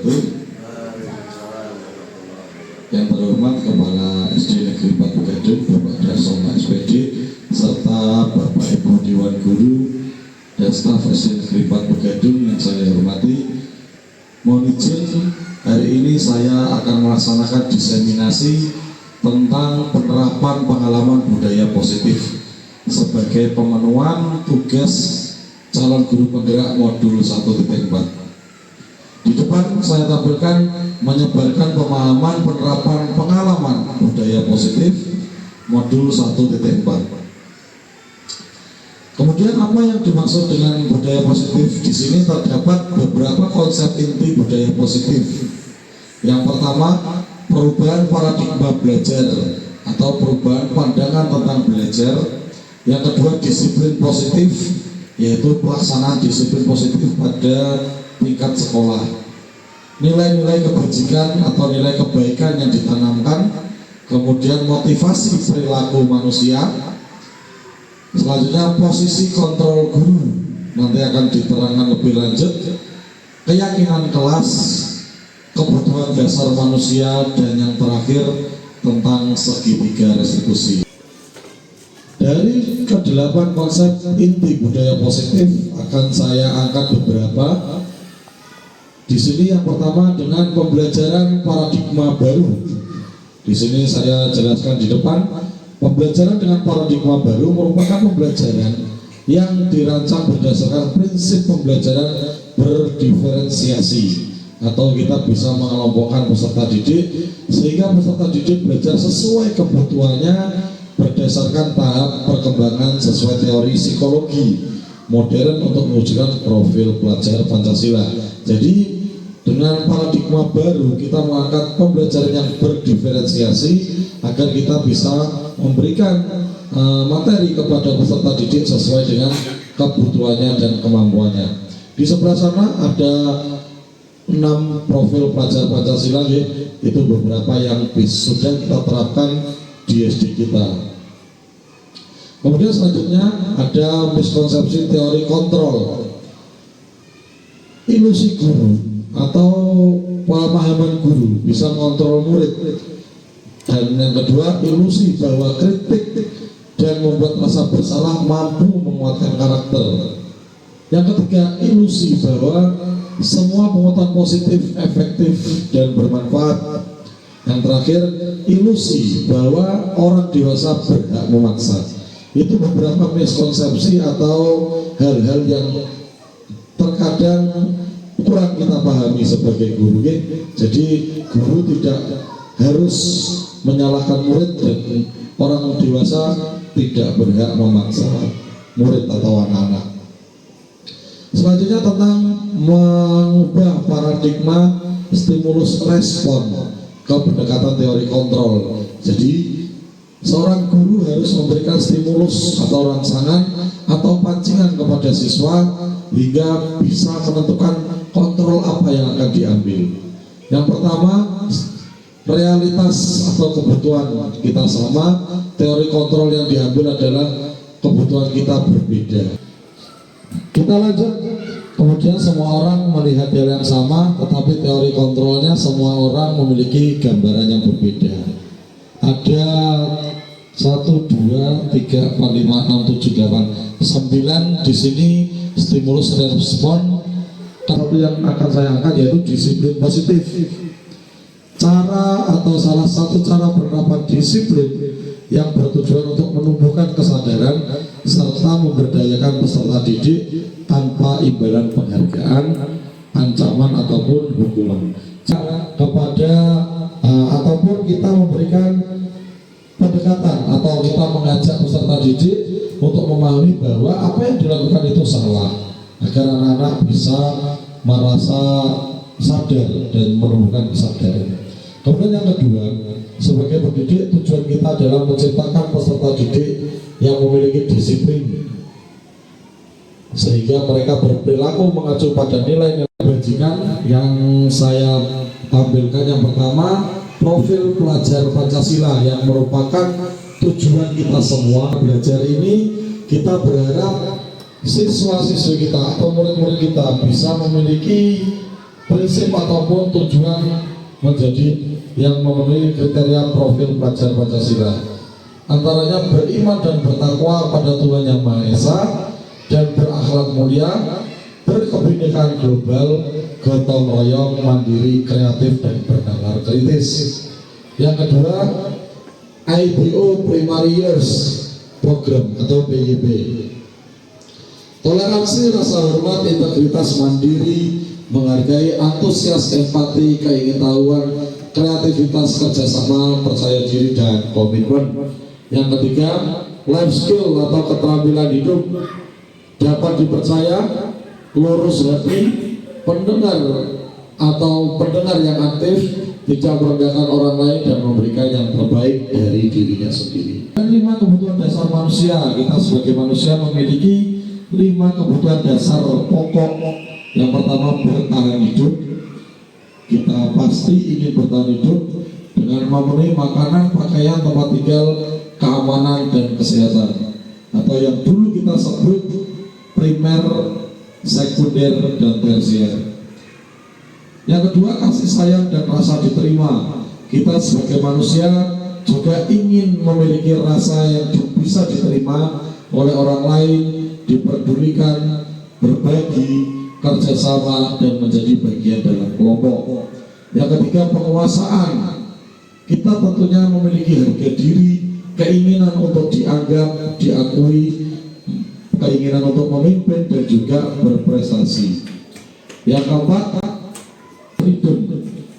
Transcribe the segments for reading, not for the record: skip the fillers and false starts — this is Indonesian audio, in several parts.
wabarakatuh. Yang terhormat Kepala SD Negeri 4 Begadung, Bapak Drasoma SPD, serta Bapak Ibu Dewan Guru dan staf SD Negeri 4 Begadung yang saya hormati. Mohon izin, hari ini saya akan melaksanakan diseminasi tentang penerapan pengalaman budaya positif sebagai pemenuhan tugas calon guru penggerak modul 1.4. Di depan saya tampilkan menyebarkan pemahaman penerapan pengalaman budaya positif modul 1.4. Kemudian apa yang dimaksud dengan budaya positif? Di sini terdapat beberapa konsep inti budaya positif. Yang pertama, perubahan paradigma belajar atau perubahan pandangan tentang belajar. Yang kedua, disiplin positif, yaitu pelaksanaan disiplin positif pada tingkat sekolah. Nilai-nilai kebajikan atau nilai kebaikan yang ditanamkan. Kemudian motivasi perilaku manusia. Selanjutnya posisi kontrol guru, nanti akan diterangkan lebih lanjut. Keyakinan kelas, kebutuhan dasar manusia, dan yang terakhir tentang segitiga restitusi. Dari ke-8 konsep inti budaya positif akan saya angkat beberapa. Di sini yang pertama dengan pembelajaran paradigma baru. Di sini saya jelaskan di depan. Pembelajaran dengan paradigma baru merupakan pembelajaran yang dirancang berdasarkan prinsip pembelajaran berdiferensiasi, atau kita bisa mengelompokkan peserta didik sehingga peserta didik belajar sesuai kebutuhannya berdasarkan tahap perkembangan sesuai teori psikologi modern untuk mewujudkan profil pelajar Pancasila. Jadi dengan paradigma baru kita mengangkat pembelajaran yang berdiferensiasi agar kita bisa memberikan materi kepada peserta didik sesuai dengan kebutuhannya dan kemampuannya. Di sebelah sana ada 6 profil pelajar Pancasila, itu beberapa yang sudah kita terapkan di SD kita. Kemudian selanjutnya ada miskonsepsi teori kontrol, ilusi guru atau pemahaman guru bisa mengontrol murid, dan yang kedua ilusi bahwa kritik dan membuat rasa bersalah mampu menguatkan karakter. Yang ketiga ilusi bahwa semua pengetahuan positif efektif dan bermanfaat. Yang terakhir ilusi bahwa orang dewasa berhak memaksa. Itu beberapa miskonsepsi atau hal-hal yang terkadang kurang kita pahami sebagai guru. Jadi guru tidak harus menyalahkan murid, dan orang dewasa tidak berhak memaksa murid atau anak-anak. Selanjutnya tentang mengubah paradigma stimulus respon ke pendekatan teori kontrol. Jadi seorang guru harus memberikan stimulus atau rangsangan atau pancingan kepada siswa hingga bisa menentukan kontrol apa yang akan diambil. Yang pertama, realitas atau kebutuhan kita sama, teori kontrol yang diambil adalah kebutuhan kita berbeda. Kita lanjut. Kemudian semua orang melihat hal yang sama, tetapi teori kontrolnya semua orang memiliki gambaran yang berbeda. Ada 1, 2, 3, 4, 5, 6, 7, 8, 9 di sini stimulus dan respon. Satu yang akan saya angkat yaitu disiplin positif. Cara atau salah satu cara penerapan disiplin yang bertujuan untuk menumbuhkan kesadaran serta memberdayakan peserta didik tanpa imbalan penghargaan, ancaman ataupun hukuman. Kepada ataupun kita memberikan pendekatan atau kita mengajak peserta didik untuk memahami bahwa apa yang dilakukan itu salah, agar anak-anak bisa merasa sadar dan menumbuhkan kesadaran. Kemudian yang kedua, sebagai pendidik tujuan kita adalah menciptakan peserta didik yang memiliki disiplin sehingga mereka berperilaku mengacu pada nilai-nilai kebajikan yang saya tampilkan. Yang pertama, profil pelajar Pancasila yang merupakan tujuan kita semua. Belajar ini kita berharap siswa-siswi kita atau murid-murid kita bisa memiliki prinsip ataupun tujuan menjadi yang memenuhi kriteria profil pelajar Pancasila. Antaranya beriman dan bertakwa pada Tuhan Yang Maha Esa dan berakhlak mulia, berkebinekaan global, gotong royong, mandiri, kreatif, dan bernalar kritis. Yang kedua, IBO Primary Years Program atau PYP. Toleransi, rasa hormat, integritas, mandiri, menghargai, antusias, empati, keingintahuan, kreativitas, kerjasama, percaya diri, dan komitmen. Yang ketiga, life skill atau keterampilan hidup, dapat dipercaya, lurus hati, pendengar atau pendengar yang aktif, tidak merendahkan orang lain dan memberikan yang terbaik dari dirinya sendiri. Dan 5 kebutuhan dasar manusia. Kita sebagai manusia memiliki 5 kebutuhan dasar pokok. Yang pertama, bertahan hidup. Kita pasti ingin bertahan hidup dengan memenuhi makanan, pakaian, tempat tinggal, keamanan, dan kesehatan, atau yang dulu kita sebut primer, sekunder, dan tersier. Yang kedua, kasih sayang dan rasa diterima. Kita sebagai manusia juga ingin memiliki rasa yang bisa diterima oleh orang lain, diperdulikan, berbagi, kerjasama, dan menjadi bagian dalam kelompok. Yang ketiga, penguasaan. Kita tentunya memiliki harga diri, keinginan untuk dianggap, diakui, keinginan untuk memimpin, dan juga berprestasi. Yang keempat, freedom.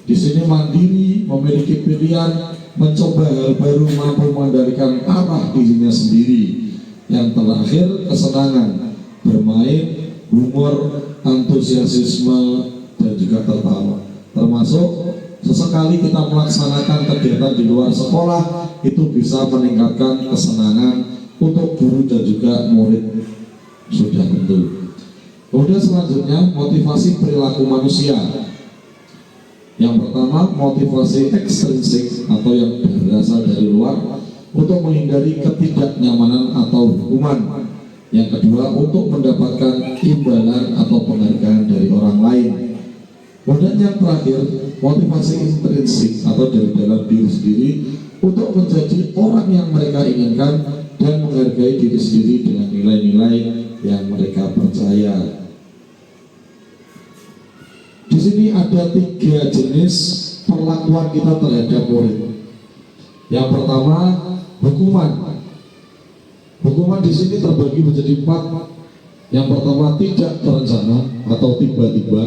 Di sini mandiri, memiliki pilihan, mencoba hal baru, mampu mengendalikan arah dirinya sendiri. Yang terakhir, kesenangan, bermain, humor, antusiasme, dan juga tertawa. Termasuk sesekali kita melaksanakan kegiatan di luar sekolah, itu bisa meningkatkan kesenangan untuk guru dan juga murid, sudah tentu. Kemudian selanjutnya, motivasi perilaku manusia. Yang pertama, motivasi ekstrinsik atau yang berasal dari luar untuk menghindari ketidaknyamanan atau hukuman. Yang kedua, untuk mendapatkan imbalan atau penghargaan dari orang lain. Kemudian yang terakhir, motivasi intrinsik atau dari dalam diri sendiri untuk menjadi orang yang mereka inginkan dan menghargai diri sendiri dengan nilai-nilai yang mereka percaya. Di sini ada 3 jenis perlakuan kita terhadap murid. Yang pertama, hukuman. Hukuman di sini terbagi menjadi 4. Yang pertama, tidak terencana atau tiba-tiba.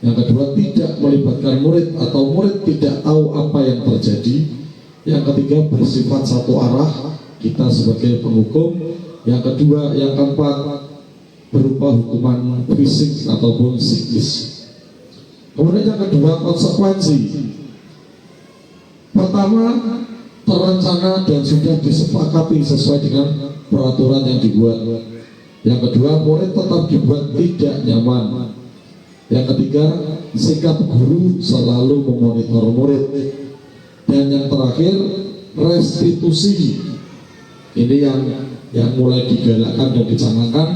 Yang kedua, tidak melibatkan murid atau murid tidak tahu apa yang terjadi. Yang ketiga, bersifat satu arah, kita sebagai penghukum. Yang kedua, yang keempat, berupa hukuman fisik ataupun psikis. Kemudian yang kedua, konsekuensi. Pertama, terencana dan sudah disepakati sesuai dengan peraturan yang dibuat. Yang kedua, murid tetap dibuat tidak nyaman. Yang ketiga, sikap guru selalu memonitor murid. Dan yang terakhir, restitusi. Ini yang mulai digalakkan dan dicanangkan.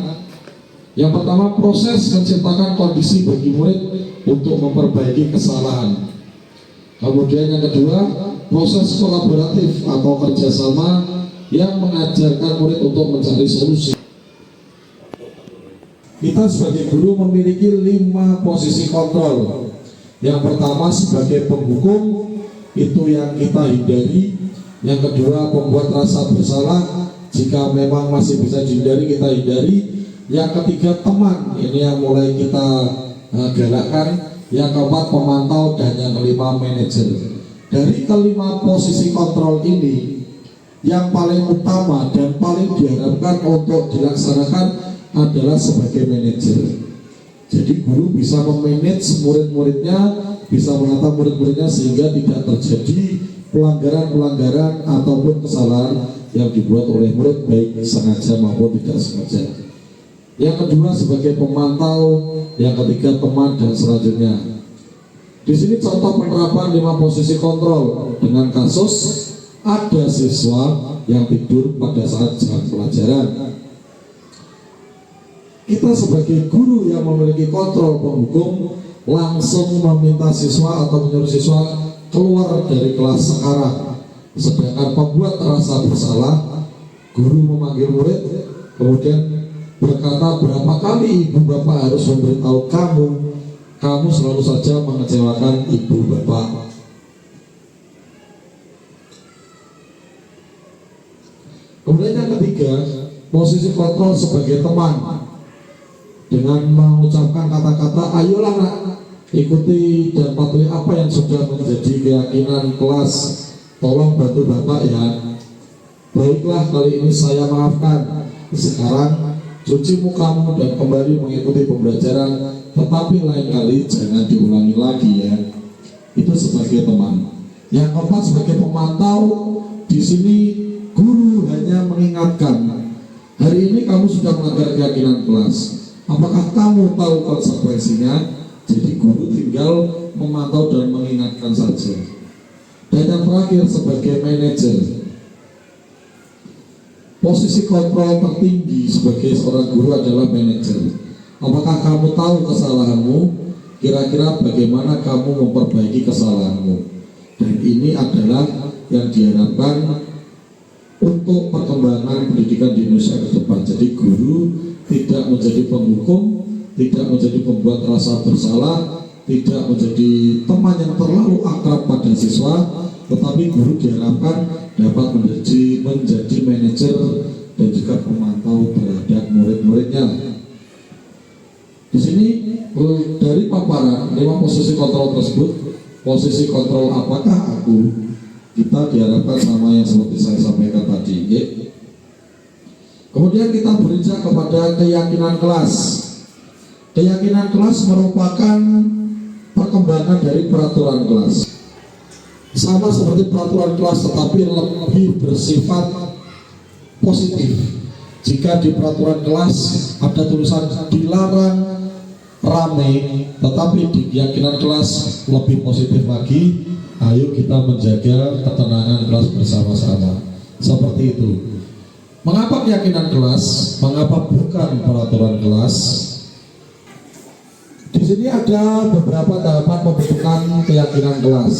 Yang pertama, proses menciptakan kondisi bagi murid untuk memperbaiki kesalahan. Kemudian yang kedua, proses kolaboratif atau kerjasama yang mengajarkan murid untuk mencari solusi. Kita sebagai guru memiliki 5 posisi kontrol. Yang pertama, sebagai penghukum, itu yang kita hindari. Yang kedua, pembuat rasa bersalah, jika memang masih bisa dihindari, kita hindari. Yang ketiga, teman, ini yang mulai kita galakkan. Yang keempat, pemantau, dan yang kelima, manajer. Dari kelima posisi kontrol ini, yang paling utama dan paling diharapkan untuk dilaksanakan adalah sebagai manajer. Jadi guru bisa memanage murid-muridnya, bisa menata murid-muridnya sehingga tidak terjadi pelanggaran-pelanggaran ataupun kesalahan yang dibuat oleh murid, baik sengaja maupun tidak sengaja. Yang kedua, sebagai pemantau. Yang ketiga, teman, dan selanjutnya. Di sini contoh penerapan 5 posisi kontrol dengan kasus ada siswa yang tidur pada saat jam pelajaran. Kita sebagai guru yang memiliki kontrol penghukum langsung meminta siswa atau menyuruh siswa keluar dari kelas sekarang. Sedangkan pembuat rasa bersalah, guru memanggil murid, kemudian berkata, berapa kali ibu bapak harus memberitahu kamu selalu saja mengecewakan ibu bapak. Kemudian yang ketiga, posisi kontrol sebagai teman dengan mengucapkan kata-kata, ayolah nak, ikuti dan patuhi apa yang sudah menjadi keyakinan kelas, tolong bantu bapak ya. Baiklah, kali ini saya maafkan, sekarang cuci mukamu dan kembali mengikuti pembelajaran, tetapi lain kali jangan diulangi lagi ya. Itu sebagai teman. Yang keempat, sebagai pemantau, di sini guru hanya mengingatkan, hari ini kamu sudah melanggar keyakinan kelas, apakah kamu tahu konsekuensinya? Jadi guru tinggal memantau dan mengingatkan saja. Dan yang terakhir, sebagai manajer, posisi kontrol tertinggi sebagai seorang guru adalah manajer. Apakah kamu tahu kesalahanmu? Kira-kira bagaimana kamu memperbaiki kesalahanmu? Dan ini adalah yang diharapkan untuk perkembangan pendidikan di Indonesia ke depan. Jadi guru tidak menjadi penghukum, tidak menjadi pembuat rasa bersalah, tidak menjadi teman yang terlalu akrab pada siswa, tetapi guru diharapkan dapat menjadi manajer dan juga pemantau terhadap murid-muridnya. Di sini dari paparan 5 posisi kontrol tersebut, posisi kontrol apakah aku? Kita diharapkan sama yang seperti saya sampaikan tadi ya. Kemudian kita berinjak kepada keyakinan kelas. Keyakinan kelas merupakan perkembangan dari peraturan kelas. Sama seperti peraturan kelas, tetapi lebih bersifat positif. Jika di peraturan kelas ada tulisan dilarang ramai, tetapi di keyakinan kelas lebih positif lagi, ayo kita menjaga ketenangan kelas bersama-sama. Seperti itu. Mengapa keyakinan kelas? Mengapa bukan peraturan kelas? Di sini ada beberapa tahapan pembentukan keyakinan kelas.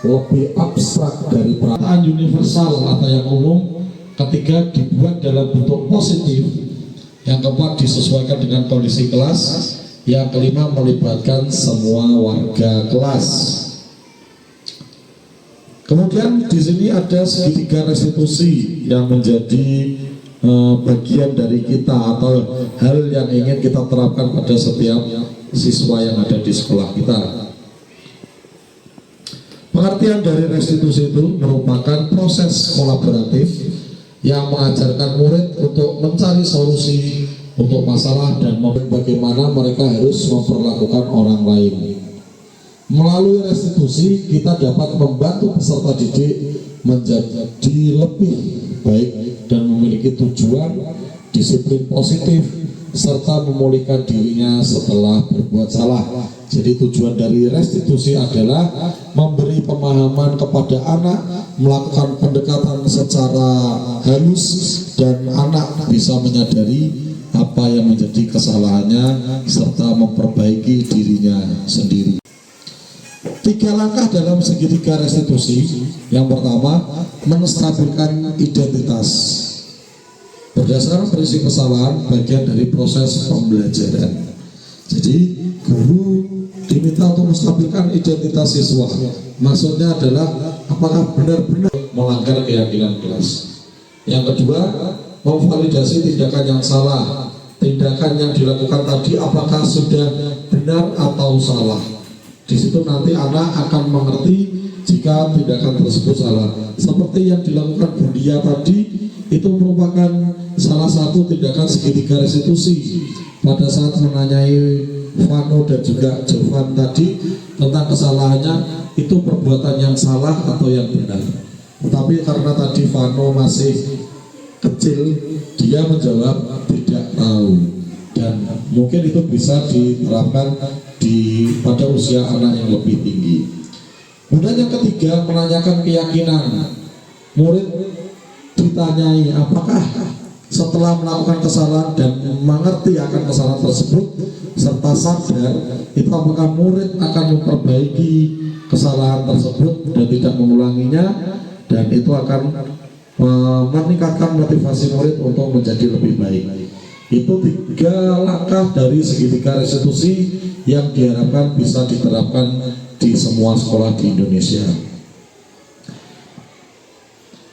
Lebih abstrak dari perkataan universal atau yang umum. Ketiga, dibuat dalam bentuk positif. Yang keempat, disesuaikan dengan kondisi kelas. Yang kelima, melibatkan semua warga kelas. Kemudian di sini ada segitiga restitusi yang menjadi bagian dari kita atau hal yang ingin kita terapkan pada setiap siswa yang ada di sekolah kita. Pengertian dari restitusi itu merupakan proses kolaboratif yang mengajarkan murid untuk mencari solusi untuk masalah dan bagaimana mereka harus memperlakukan orang lain. Melalui restitusi kita dapat membantu peserta didik menjadi lebih baik dan memiliki tujuan, disiplin positif, serta memulihkan dirinya setelah berbuat salah. Jadi tujuan dari restitusi adalah memberi pemahaman kepada anak, melakukan pendekatan secara halus, dan anak bisa menyadari apa yang menjadi kesalahannya serta memperbaiki dirinya sendiri. 3 langkah dalam segitiga restitusi. Yang pertama, menstabilkan identitas. Berdasarkan prinsip kesalahan bagian dari proses pembelajaran. Jadi guru diminta untuk menstabilkan identitas siswa. Maksudnya adalah apakah benar-benar melanggar keyakinan kelas. Yang kedua, memvalidasi tindakan yang salah. Tindakan yang dilakukan tadi apakah sudah benar atau salah. Di situ nanti anak akan mengerti jika tindakan tersebut salah. Seperti yang dilakukan Budia tadi, itu merupakan salah satu tindakan segitiga restitusi. Pada saat menanyai Vano dan juga Jovan tadi tentang kesalahannya, itu perbuatan yang salah atau yang benar. Tetapi karena tadi Vano masih kecil, dia menjawab tidak tahu, dan mungkin itu bisa diterapkan pada usia anak yang lebih tinggi. Kemudian yang ketiga, menanyakan keyakinan. Murid ditanyai apakah setelah melakukan kesalahan dan mengerti akan kesalahan tersebut serta sadar, itu apakah murid akan memperbaiki kesalahan tersebut dan tidak mengulanginya, dan itu akan meningkatkan motivasi murid untuk menjadi lebih baik. Itu 3 langkah dari segitiga restitusi yang diharapkan bisa diterapkan di semua sekolah di Indonesia.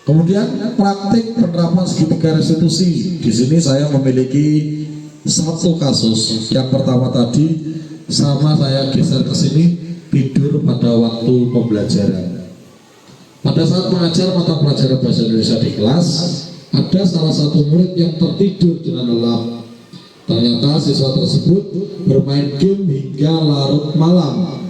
Kemudian praktik penerapan segitiga restitusi. Di sini saya memiliki 1 kasus. Yang pertama tadi sama saya geser ke sini, tidur pada waktu pembelajaran. Pada saat mengajar mata pelajaran bahasa Indonesia di kelas, ada salah satu murid yang tertidur dengan lelap. Ternyata siswa tersebut bermain game hingga larut malam,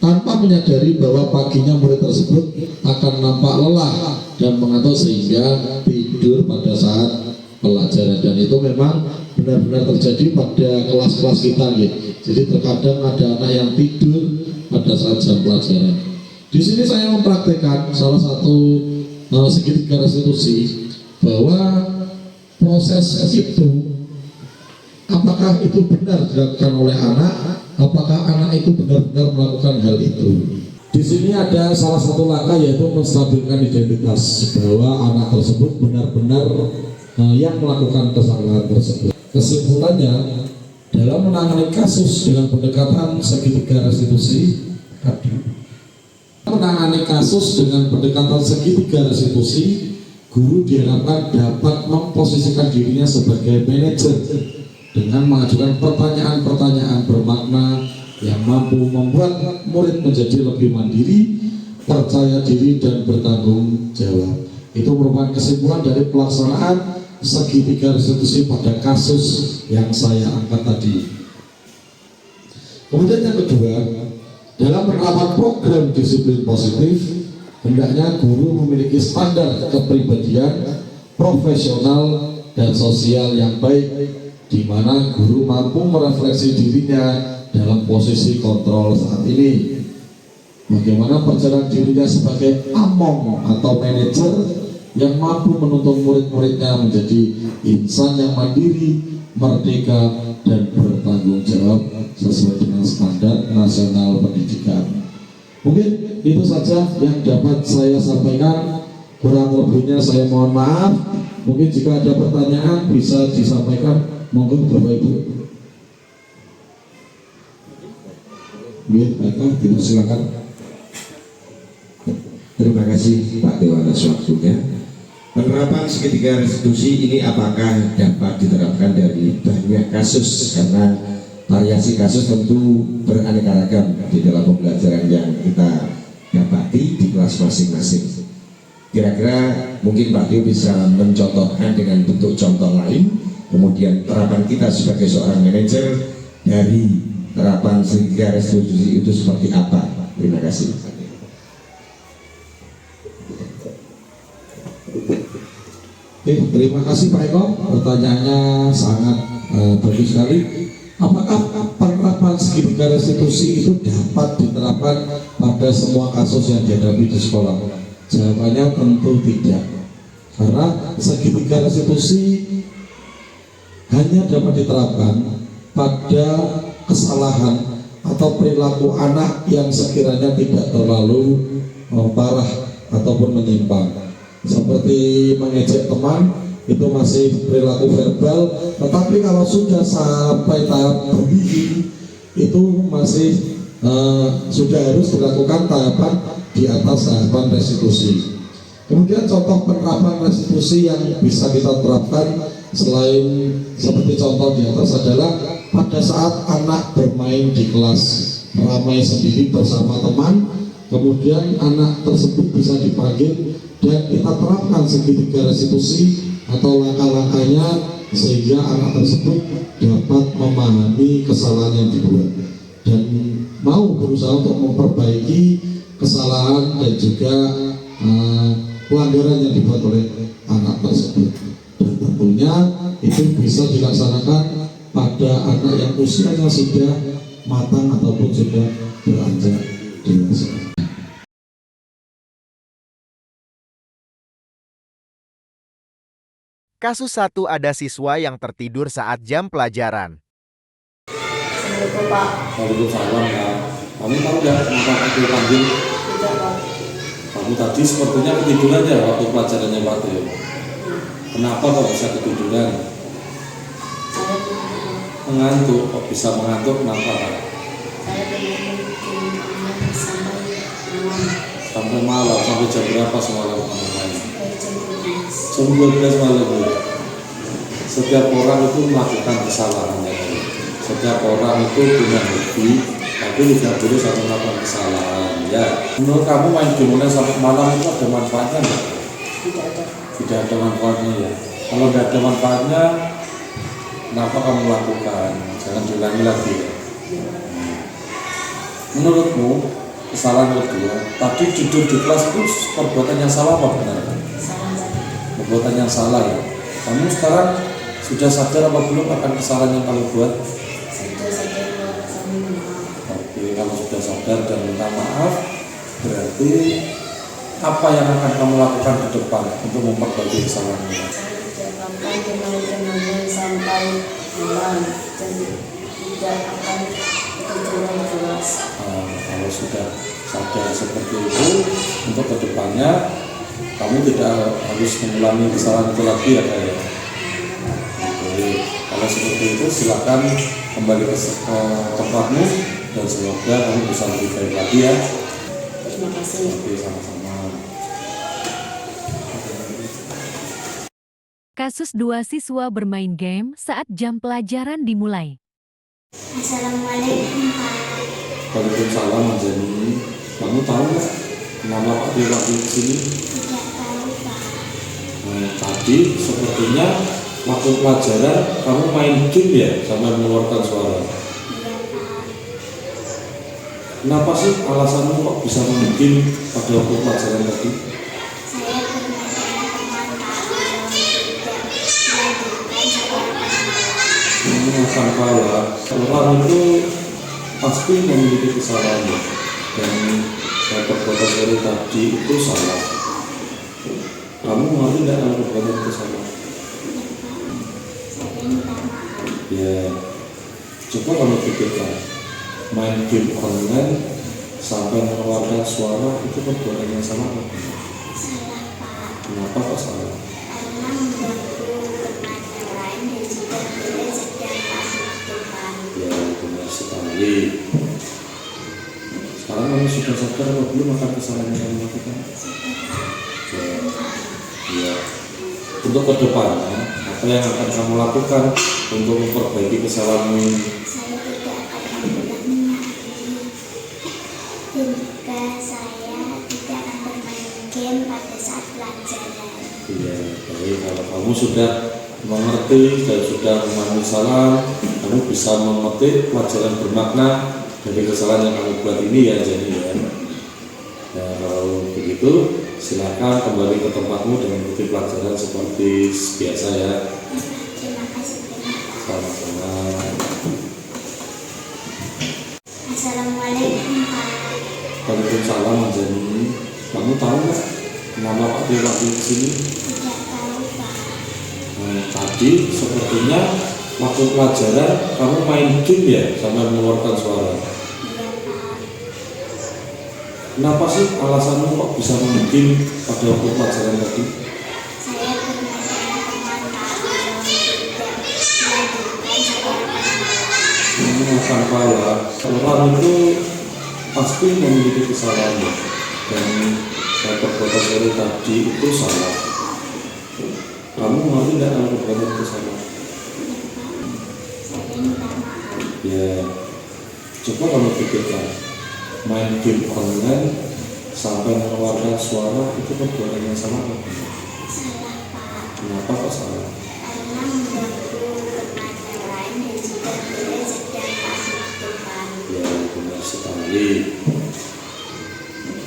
tanpa menyadari bahwa paginya murid tersebut akan nampak lelah dan mengantuk sehingga tidur pada saat pelajaran. Dan itu memang benar-benar terjadi pada kelas-kelas kita, gitu. Jadi terkadang ada anak yang tidur pada saat jam pelajaran. Di sini saya mempraktekkan salah satu segitiga restitusi, bahwa proses itu apakah itu benar dilakukan oleh anak, apakah anak itu benar-benar melakukan hal itu. Di sini ada salah satu langkah, yaitu menstabilkan identitas bahwa anak tersebut benar-benar yang melakukan kesalahan tersebut. Kesimpulannya, dalam menangani kasus dengan pendekatan segitiga restitusi guru diharapkan dapat memposisikan dirinya sebagai manajer dengan mengajukan pertanyaan-pertanyaan bermakna yang mampu membuat murid menjadi lebih mandiri, percaya diri, dan bertanggung jawab. Itu merupakan kesimpulan dari pelaksanaan segitiga restitusi pada kasus yang saya angkat tadi. Kemudian yang kedua, dalam penerapan program disiplin positif, hendaknya guru memiliki standar kepribadian, profesional, dan sosial yang baik, di mana guru mampu merefleksi dirinya dalam posisi kontrol saat ini. Bagaimana perjalanan dirinya sebagai among atau manajer yang mampu menuntun murid-muridnya menjadi insan yang mandiri, merdeka, dan bertanggung jawab sesuai dengan standar nasional pendidikan. Mungkin itu saja yang dapat saya sampaikan. Kurang lebihnya saya mohon maaf. Mungkin jika ada pertanyaan bisa disampaikan. Monggo Bapak Ibu. Baiklah, silakan. Terima kasih Pak Dewan atas waktunya. Penerapan segitiga restitusi ini apakah dapat diterapkan dari banyak kasus, karena variasi kasus tentu beraneka ragam di dalam pembelajaran yang kita dapati di kelas masing-masing. Kira-kira mungkin Pak Tio bisa mencontohkan dengan bentuk contoh lain, kemudian terapan kita sebagai seorang manajer dari terapan segitiga restitusi itu seperti apa? Terima kasih. Oke, terima kasih Pak Eko. Pertanyaannya sangat bagus sekali. Apakah penerapan segitiga restitusi itu dapat diterapkan pada semua kasus yang dihadapi di sekolah? Jawabannya tentu tidak. Karena segitiga restitusi hanya dapat diterapkan pada kesalahan atau perilaku anak yang sekiranya tidak terlalu parah ataupun menyimpang. Seperti mengejek teman, itu masih perilaku verbal, tetapi kalau sudah sampai tahap bullying, itu masih sudah harus dilakukan tahapan di atas tahapan restitusi. Kemudian contoh penerapan restitusi yang bisa kita terapkan selain seperti contoh di atas adalah pada saat anak bermain di kelas ramai sendiri bersama teman, kemudian anak tersebut bisa dipanggil dan kita terapkan segitiga restitusi atau langkah-langkahnya sehingga anak tersebut dapat memahami kesalahan yang dibuat dan mau berusaha untuk memperbaiki kesalahan dan juga pelanggaran yang dibuat oleh anak tersebut. Dan tentunya itu bisa dilaksanakan pada anak yang usianya sudah matang ataupun sudah beranjak dewasa. Kasus 1, ada siswa yang tertidur saat jam pelajaran. Assalamualaikum Pak. Waalaikumsalam Kak. Kamu tahu nggak kenapa aku panggil? Tidak Pak. Kamu tadi sepertinya ketiduran ya waktu pelajarannya Pak Teo. Kenapa kok bisa ketiduran? Saya tidur. Mengantuk, kok bisa mengantuk kenapa Kak? Saya tidur sampai malam. Sampai jam berapa semalam kamu main? Sampai jam 12. Jam 12 malam ya. Setiap orang itu melakukan kesalahan ya. Setiap orang itu punya hobi, tapi tidak boleh sampai melakukan kesalahan ya. Menurut kamu main game online sampai malam itu ada manfaatnya nggak? Tidak ada. Tidak ada manfaatnya ya. Kalau tidak ada manfaatnya, kenapa kamu lakukan? Jangan diulangi lagi ya. Menurutmu kesalahan kedua, tadi jujur di kelas itu perbuatan yang salah apa benar? Salah Pak. Perbuatan yang salah ya. Kamu sekarang sudah sadar apa belum akan kesalahan yang kamu buat? Sudah saya buat saya minta maaf. Oke, kalau sudah sadar dan minta maaf, berarti apa yang akan kamu lakukan ke depan untuk memperbaiki kesalahan ini? Saya tidak akan kenal-kenalnya sampai malam dan tidak akan ketiduran kelas. Kalau sudah sadar seperti itu, untuk kedepannya kamu tidak harus mengulangi kesalahan itu lagi ya Kak ya. Oke, kalau seperti itu silakan kembali ke tempatmu dan semoga kamu bisa lebih baik lagi ya. Terima kasih. Oke, sama-sama. Kasus 2, siswa bermain game saat jam pelajaran dimulai. Assalamualaikum Pak. Waalaikumsalam Mas Jani. Kamu tahu nggak kenapa Pak Tio lagi kesini? Tidak tahu Pak. Tadi sepertinya waktu pelajaran kamu main game ya sampai mengeluarkan suara. Iya Pak. Kenapa sih alasanmu kok bisa main game pada waktu pelajaran tadi? Saya bermain dengan teman Pak. Kalau tidak dilanjutkan saya Ini akan kalah. Orang itu pasti memiliki kesalahan dan perbuatan dari tadi itu salah. Kamu ngerti nggak kalau perbuatan itu salah? minta maaf. Ya, coba kamu pikirkan, main game online sampai mengeluarkan suara itu perbuatan yang salah apa? Salah Pak. Kenapa kok salah? Karena mengganggu remaja lain dan juga tidak sedang aktif Pak. Ya, benar sekali. Sekarang kamu sudah sadar atau belum akan kesalahan yang kamu lakukan? Ya, untuk ke depannya, apa yang akan kamu lakukan untuk memperbaiki kesalahanmu ini? Saya tidak akan mengulanginya lagi. Dan juga saya tidak akan bermain game pada saat pelajaran. Ya, baik. Kalau kamu sudah mengerti dan sudah memahami salah, kamu bisa memetik pelajaran bermakna dari kesalahan yang kamu buat ini ya, jadi ya. Nah, kalau begitu, silakan kembali ke tempatmu dan mengikuti pelajaran seperti biasa ya. Terima kasih banyak. Sama-sama. Assalamualaikum Pak. Waalaikumsalam Mas Jani. Kamu tahu nggak kenapa Pak Tio lagi kesini? Tidak tahu Pak. Tadi sepertinya waktu pelajaran kamu main game ya sampai mengeluarkan suara. Iya Pak. Kenapa sih alasanmu kok bisa main game pada waktu pelajaran tadi? Saya bermain dengan teman Pak. Kalau tidak dilanjutkan saya Ini akan kalah. Orang itu pasti memiliki kesalahan dan perbuatan dari tadi itu salah. Kamu ngerti nggak kalau perbuatan itu salah? minta maaf. Ya, coba kamu pikirkan, main game online sampai mengeluarkan suara itu perbuatan yang salah apa? Salah Pak. Kenapa kok salah? Karena mengganggu remaja lain dan juga tidak sedang aktif Pak. Ya, benar sekali.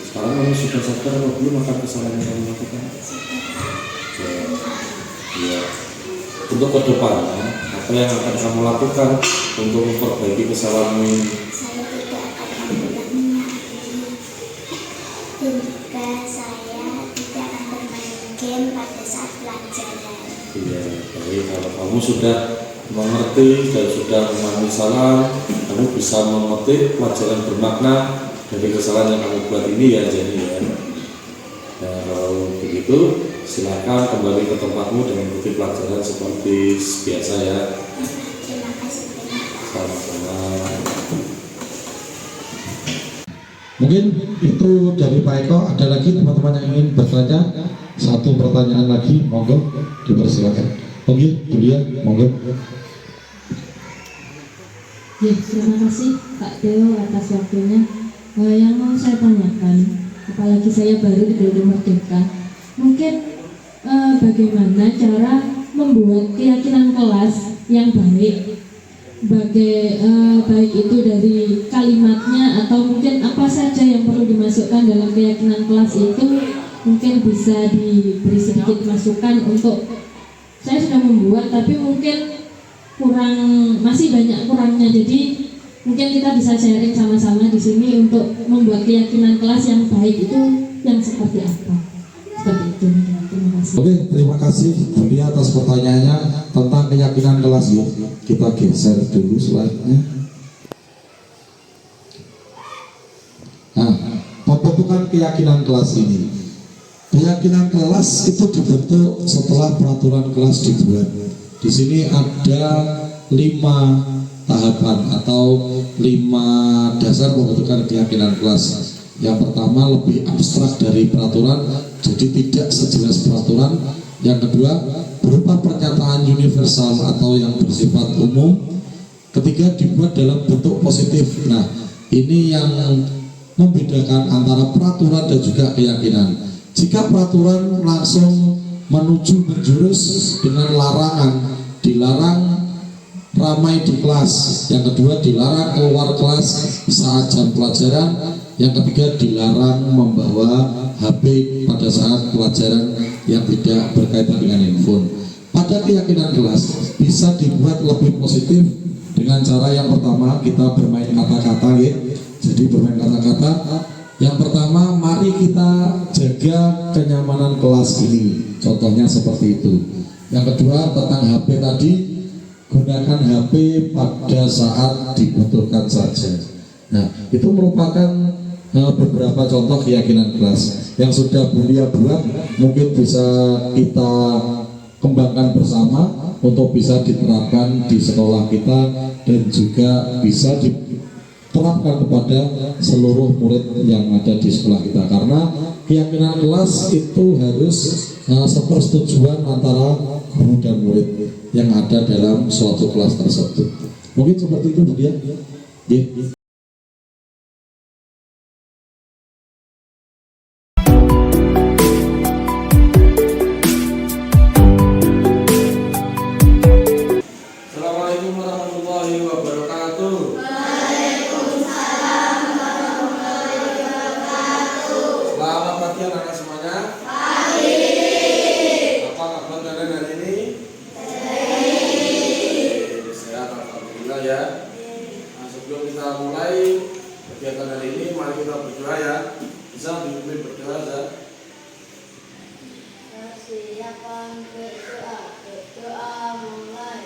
Sekarang kamu sudah sadar atau belum akan kesalahan yang kamu lakukan? Ya. Untuk ke depannya, apa yang akan kamu lakukan untuk memperbaiki kesalahanmu ini? Saya tidak akan mengulanginya lagi. Dan juga saya tidak akan bermain game pada saat pelajaran. Ya, Jadi kalau kamu sudah mengerti dan sudah memahami salam, kamu bisa memetik pelajaran bermakna dari kesalahan yang kamu buat ini ya jadi ya. Nah, kalau begitu silakan kembali ke tempatmu dan mengikuti pelajaran seperti biasa ya. Terima kasih. Sama-sama. Mungkin itu dari Pak Eko. Ada lagi teman-teman yang ingin bertanya? Satu pertanyaan lagi, monggo dipersilakan. Oke, Julia, monggo. Ya, terima kasih Pak Teo atas waktunya. Yang mau saya tanyakan, apalagi saya baru di Gereja Merdeka, mungkin bagaimana cara membuat keyakinan kelas yang baik, baik itu dari kalimatnya atau mungkin apa saja yang perlu dimasukkan dalam keyakinan kelas itu, mungkin bisa diberi sedikit masukan untuk saya sudah membuat tapi mungkin masih banyak kurangnya, jadi mungkin kita bisa sharing sama-sama di sini untuk membuat keyakinan kelas yang baik itu yang seperti apa. Seperti itu. Terima kasih. Oke, terima kasih Julia atas pertanyaannya tentang keyakinan kelas. Yuk, kita geser dulu slide-nya. Nah, pembentukan keyakinan kelas ini. Keyakinan kelas itu dibentuk setelah peraturan kelas dibuat. Di sini ada 5 tahapan atau 5 dasar pembentukan keyakinan kelas. Yang pertama lebih abstrak dari peraturan, jadi tidak sejelas peraturan. Yang kedua berupa pernyataan universal atau yang bersifat umum. Ketiga dibuat dalam bentuk positif. Nah, ini yang membedakan antara peraturan dan juga keyakinan. Jika peraturan langsung menjurus dengan larangan, dilarang ramai di kelas. Yang kedua dilarang keluar kelas saat jam pelajaran. Yang ketiga dilarang membawa HP pada saat pelajaran yang tidak berkaitan dengan handphone. Pada keyakinan kelas bisa dibuat lebih positif dengan cara yang pertama kita bermain kata-kata ya. Jadi bermain kata-kata. Yang pertama, mari kita jaga kenyamanan kelas ini. Contohnya seperti itu. Yang kedua tentang HP tadi, gunakan HP pada saat dibutuhkan saja. Nah, itu merupakan beberapa contoh keyakinan kelas yang sudah Bulia buat, mungkin bisa kita kembangkan bersama untuk bisa diterapkan di sekolah kita dan juga bisa diterapkan kepada seluruh murid yang ada di sekolah kita, karena keyakinan kelas itu harus sepersetujuan antara guru dan murid yang ada dalam suatu kelas tersebut. Mungkin seperti itu Bu Dia. Yeah. Assalamualaikum warahmatullahi wabarakatuh. Selamat pagi anak-anak semuanya. Pagi. Apa kabar kalian hari ini? Sehat, alhamdulillah ya. Nah, sebelum kita mulai kegiatan hari ini, mari kita berdoa ya. Bisa dipimpin berdoa ya. Persiapan berdoa mulai.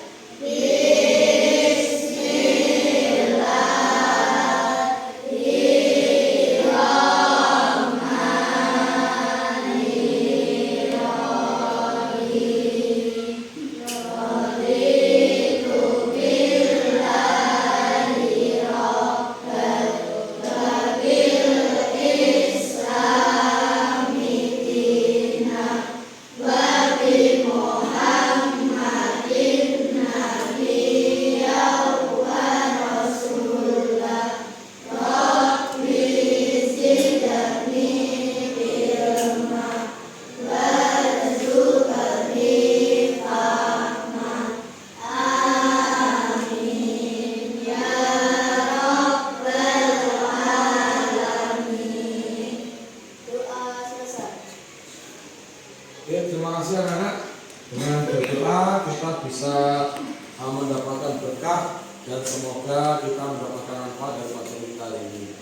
Oke, terima kasih anak-anak. Dengan berdoa kita bisa mendapatkan berkah dan semoga kita mendapatkan manfaat dari pelajaran kita hari ini.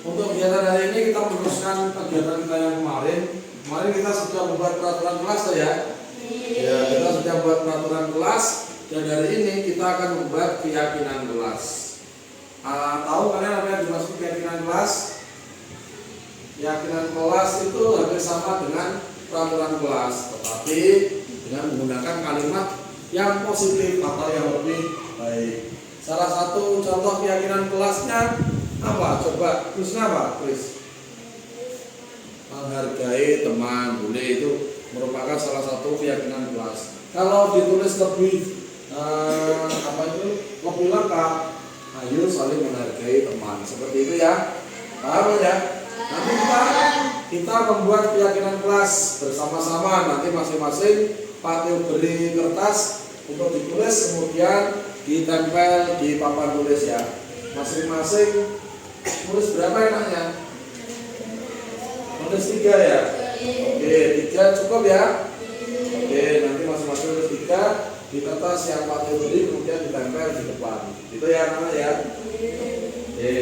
Untuk kegiatan hari ini kita meneruskan kegiatan kita yang kemarin. Kemarin kita sudah membuat peraturan kelas ya. Ya, kita sudah buat peraturan kelas dan hari ini kita akan membuat keyakinan kelas. Tahu kalian apa yang dimaksud keyakinan kelas? Keyakinan kelas itu hampir sama dengan peraturan kelas, tetapi dengan menggunakan kalimat yang positif atau yang lebih baik. Salah satu contoh keyakinan kelasnya apa? Coba, Krisna apa? Kris? Menghargai teman, boleh, itu merupakan salah satu keyakinan kelas. Kalau ditulis lebih lebih lengkap, ayo saling menghargai teman, seperti itu ya. Paham ya? Nanti kita membuat keyakinan kelas bersama-sama. Nanti masing-masing Pak Teo beri kertas untuk ditulis, kemudian ditempel di papan tulis ya. Masing-masing tulis berapa enaknya? Tulis 3 ya. Oke, 3 cukup ya. Oke, nanti masing-masing tulis 3 di kertas yang Pak Teo beri, kemudian ditempel di depan. Itu ya anak ya. Oke.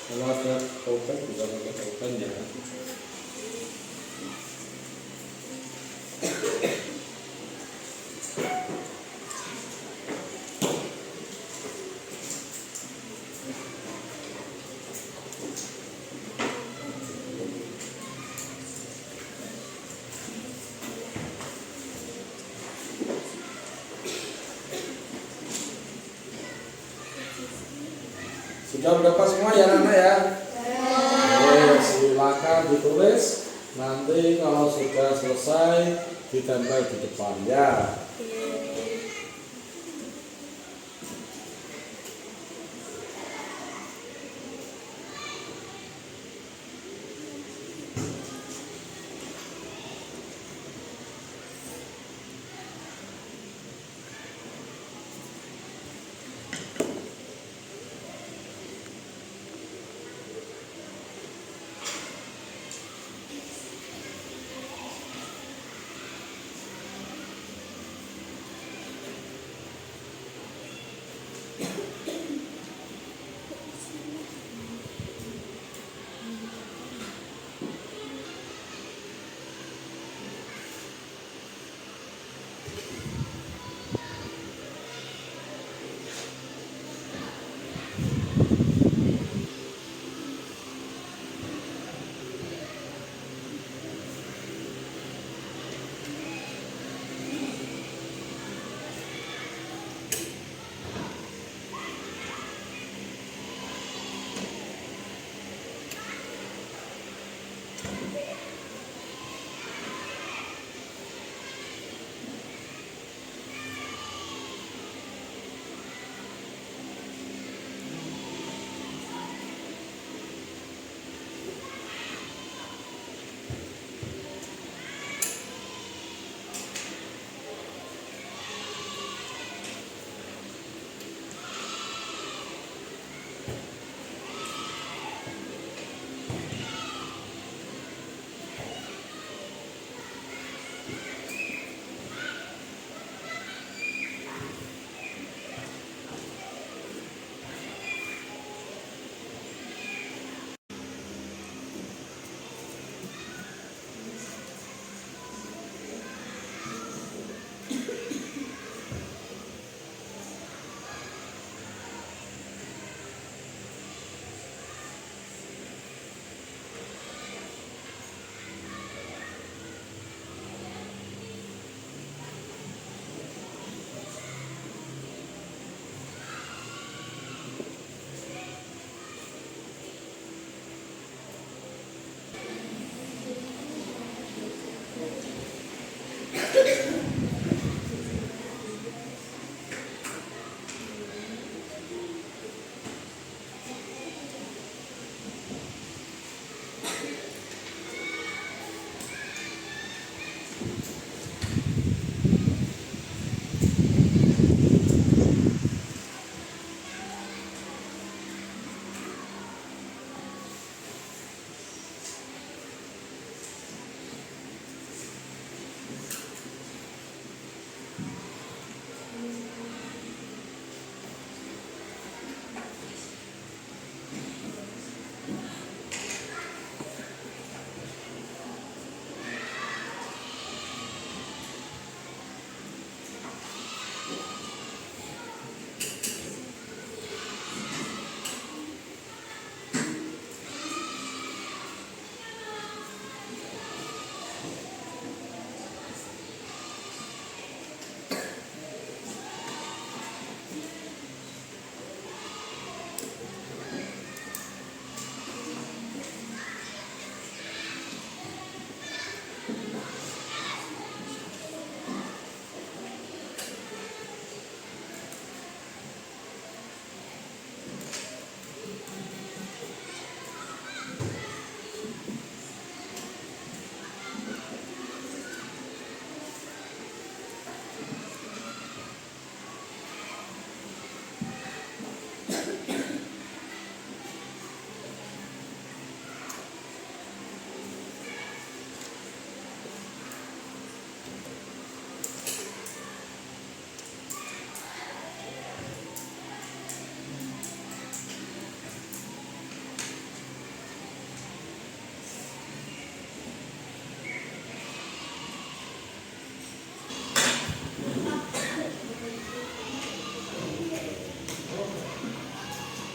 Kalau ada token bisa pakai token ya. Sudah berapa semua ya anak ya? Silakan ditulis. Nanti kalau sudah selesai ditempel di depan ya.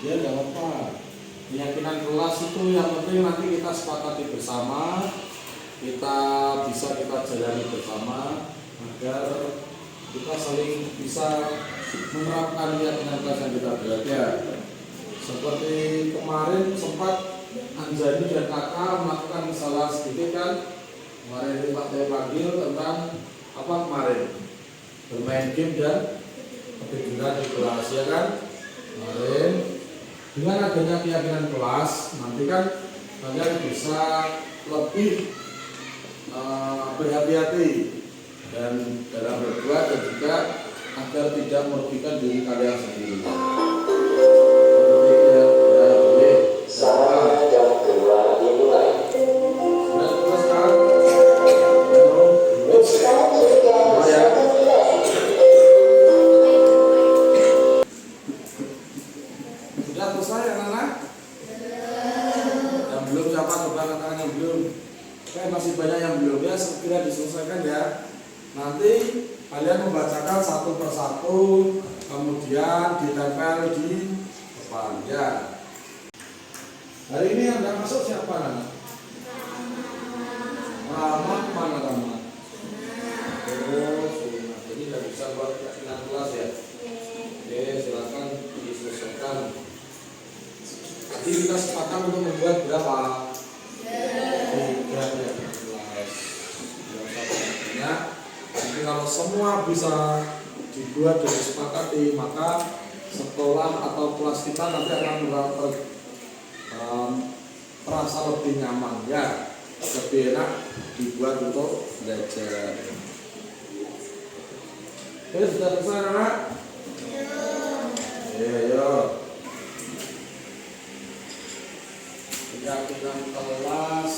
Ya nggak apa-apa. Keyakinan kelas itu yang penting nanti kita sepakati bersama, kita jalani bersama agar kita saling bisa menerapkan keyakinan kelas yang kita belajar. Seperti kemarin sempat Anjani dan Kakak melakukan salah sedikit kan. Kemarin Pak Teo panggil tentang apa kemarin? Bermain game dan ketiduran di kelas ya kan. Kemarin dengan adanya keyakinan kelas nanti kan kalian bisa lebih berhati-hati dan dalam berbuat dan juga agar tidak merugikan diri kalian sendiri. Masih banyak yang belum ya, segera diselesaikan ya. Nanti kalian membacakan satu persatu, kemudian ditempel di depan ya. Hari ini yang nggak masuk siapa Nana? Rahmat, mana Rahmat? Oh, jadi nggak bisa buat keyakinan kelas ya. Oke, silakan diselesaikan. Jadi kita sepakat untuk membuat berapa? Jadi kalau semua bisa dibuat dan disepakati, maka sekolah atau kelas kita nanti akan terasa lebih nyaman ya, lebih enak dibuat untuk belajar. Oke, sudah selesai anak? Ayo. Keyakinan kelas,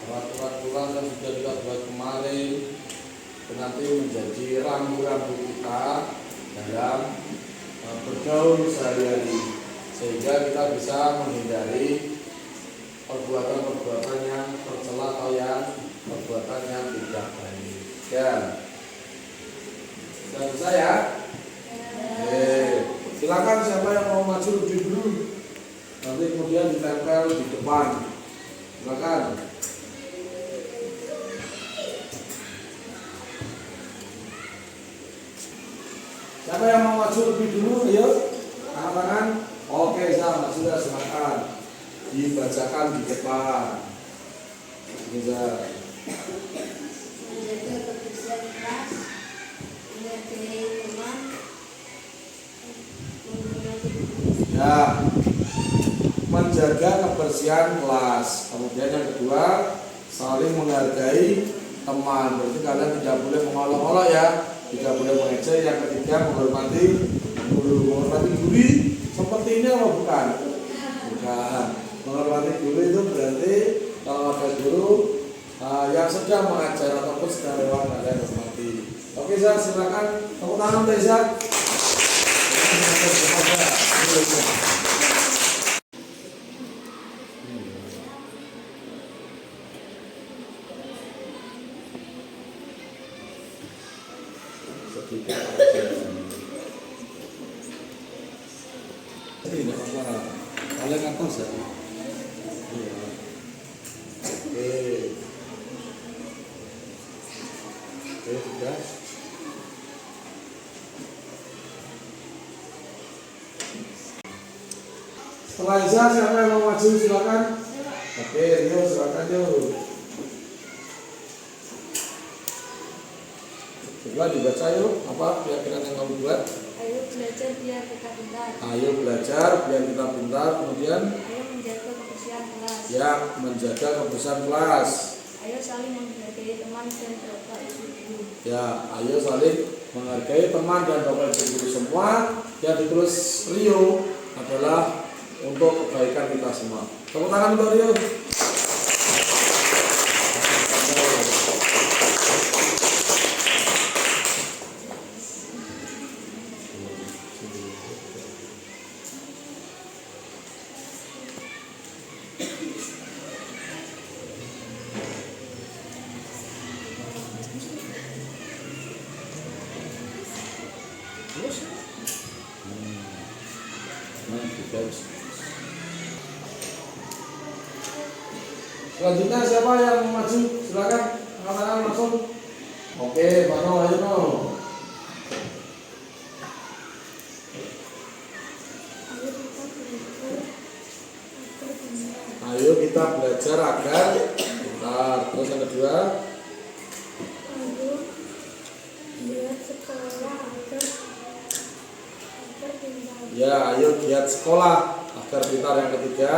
peraturan yang sudah kita buat kemarin nanti menjadi rambu-rambu kita dalam bergaul sehari-hari, sehingga kita bisa menghindari perbuatan-perbuatan yang tercela atau yang perbuatan yang tidak baik. Ya, sudah bisa ya? Silakan siapa yang mau maju lebih dulu, nanti kemudian ditempel di depan. Silakan. Siapa yang mau maju lebih dulu? Ayo, angkat tangan. Oke, sudah silakan. Dibacakan di depan. Bisa. Menjaga kebersihan kelas, menghargai teman, Ya, menjaga kebersihan kelas. Kemudian yang kedua, saling menghargai teman. Berarti kalian tidak boleh mengolok-olok ya. Tidak boleh mengejek. Yang ketiga, menghormati guru. Menghormati guru seperti ini apa bukan? Bukan. Menghormati guru itu berarti kalau ada guru yang sedang mengajar ataupun sedang lewat kalian hormati. Oke, Zak, silakan. Tepuk tangan untuk Zak. Ini nggak apa-apa, kalian atas ya. Oke, sudah. Setelah Isa, siapa yang mau maju silakan. Oke, Rio silakan yuk. Coba dibaca yuk, apa keyakinan yang kamu buat? ayo belajar biar kita pintar. Ayo belajar biar kita pintar. Kemudian Ayo menjaga kebersihan kelas. ya, menjaga kebersihan kelas. Ayo saling menghargai teman dan bapak ibu guru. Ya, ayo saling menghargai teman dan bapak ibu guru semua. Yang ditulis Rio adalah untuk kebaikan kita semua. Tepuk tangan untuk Rio. Selanjutnya siapa yang maju? Silakan angkat langsung. Oke, Pak No, ayo No. Ayo kita belajar agar pintar. Terus yang kedua, ya, ayo giat sekolah agar pintar. Yang ketiga,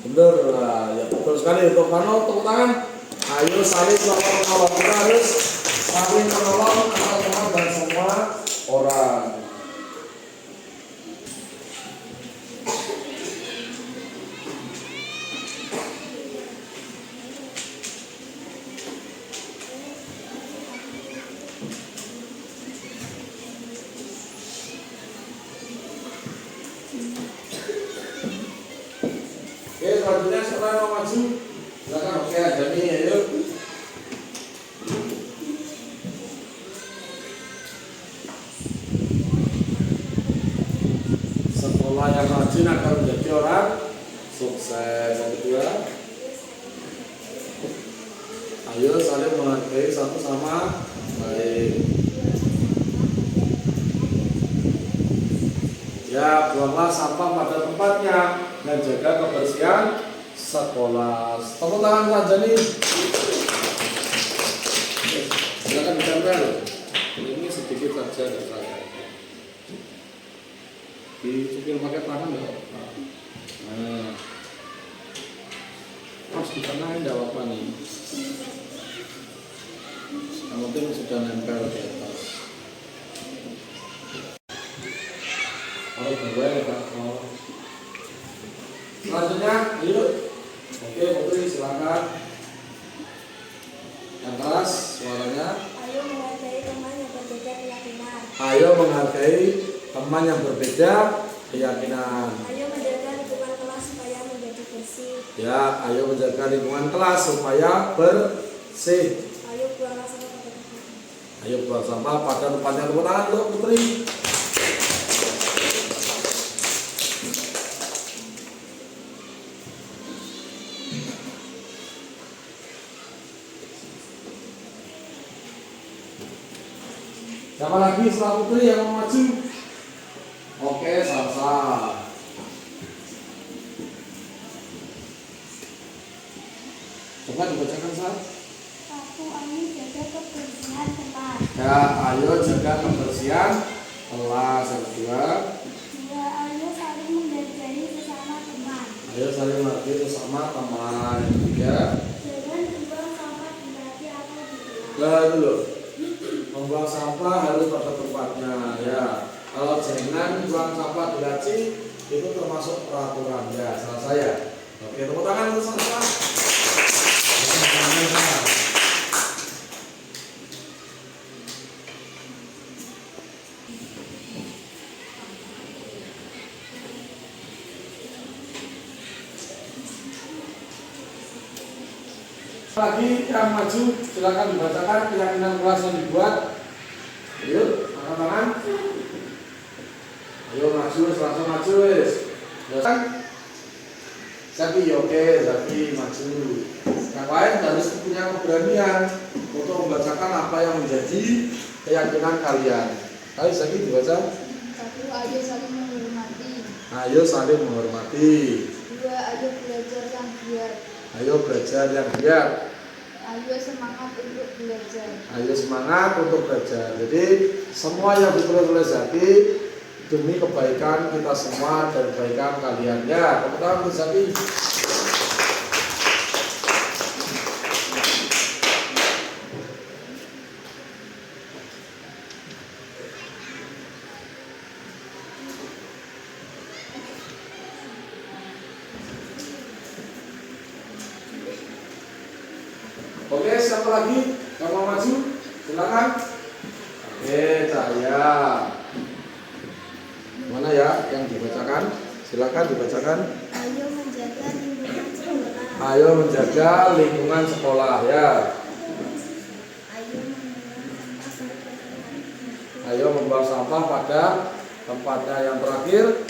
bener lah, ya betul sekali. Untuk Pano, tepuk tangan. Ayo saling menolong. Kita harus saling menolong teman-teman dan semua orang. Oke, selanjutnya siapa yang mau maju? Silakan. Oke, Jami, ayo. Sekolah yang rajin akan menjadi orang sukses. Yang kedua, ayo saling menghargai satu sama lain. Ya, buanglah sampah pada tempatnya dan jaga kebersihan sekolah. Tepuk tangan saja nih. Silakan ditempel. Ini sedikit saja dari saya. Dicukil pakai tangan ya. Nah, pas dikenain tidak apa nih. Yang penting sudah nempel di atas. Selanjutnya, ayo. Oke, Putri silakan. Yang keras suaranya. Ayo menghargai teman yang berbeda keyakinan. Ayo menghargai teman yang berbeda keyakinan. Ayo menjaga lingkungan kelas supaya menjadi bersih. Ya, ayo menjaga lingkungan kelas supaya bersih. Ayo buanglah sampah pada tempatnya. Ayo buang sampah pada tempatnya. Tepuk tangan untuk Putri. Siapa lagi setelah Putri yang mau maju? Oke, Salsa. Coba dibacakan, Sal. Satu, ayo jaga kebersihan tempat. Ya, ayo jaga kebersihan kelas. Yang kedua, Dua, ayo saling menghargai sesama teman. ayo saling menghargai sesama teman. Yang ketiga, Jangan membuang sampah di hati atau di kelas. lah dulu, membuang sampah harus pada tempatnya. Ya, kalau jangan buang sampah di laci itu termasuk peraturan. Ya, salah saya. Oke, tepuk tangan untuk Salsa. Lagi yang maju silakan dibacakan keyakinan kelas yang dibuat. Ayo, angkat tangan. Ayo maju, langsung maju wes. Zaki, oke, Zaki maju. Yang lain harus punya keberanian untuk membacakan apa yang menjadi keyakinan kalian. Ayo Zaki dibaca. Satu, ayo saling menghormati. Ayo saling menghormati. Dua, ayo belajar yang giat. Ayo belajar yang giat. Ayo semangat untuk belajar. Ayo semangat untuk belajar. Jadi semua yang ditulis oleh Zaki demi kebaikan kita semua dan kebaikan kalian. Ya, tepuk tangan untuk Zaki. Oke, siapa lagi yang mau maju? Silakan. Oke, Cahaya. Mana ya yang dibacakan? Silakan dibacakan. Ayo menjaga lingkungan sekolah. Ayo menjaga lingkungan sekolah ya. Ayo membuang sampah pada tempatnya. Ayo membuang sampah pada tempatnya yang terakhir,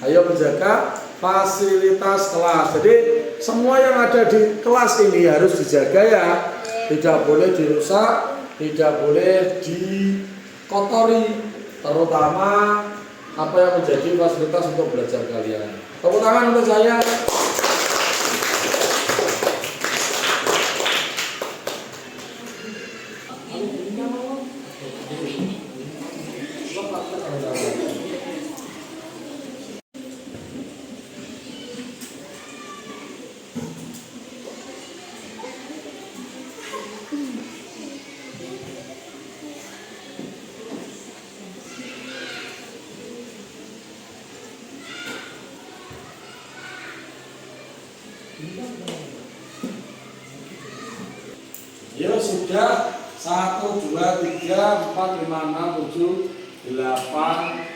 ayo menjaga fasilitas kelas. Jadi semua yang ada di kelas ini harus dijaga ya, tidak boleh dirusak, tidak boleh dikotori, terutama apa yang menjadi fasilitas untuk belajar kalian. Tepuk tangan untuk saya. Yuk sudah 1, 2, 3, 4, 5, 6, 7, 8.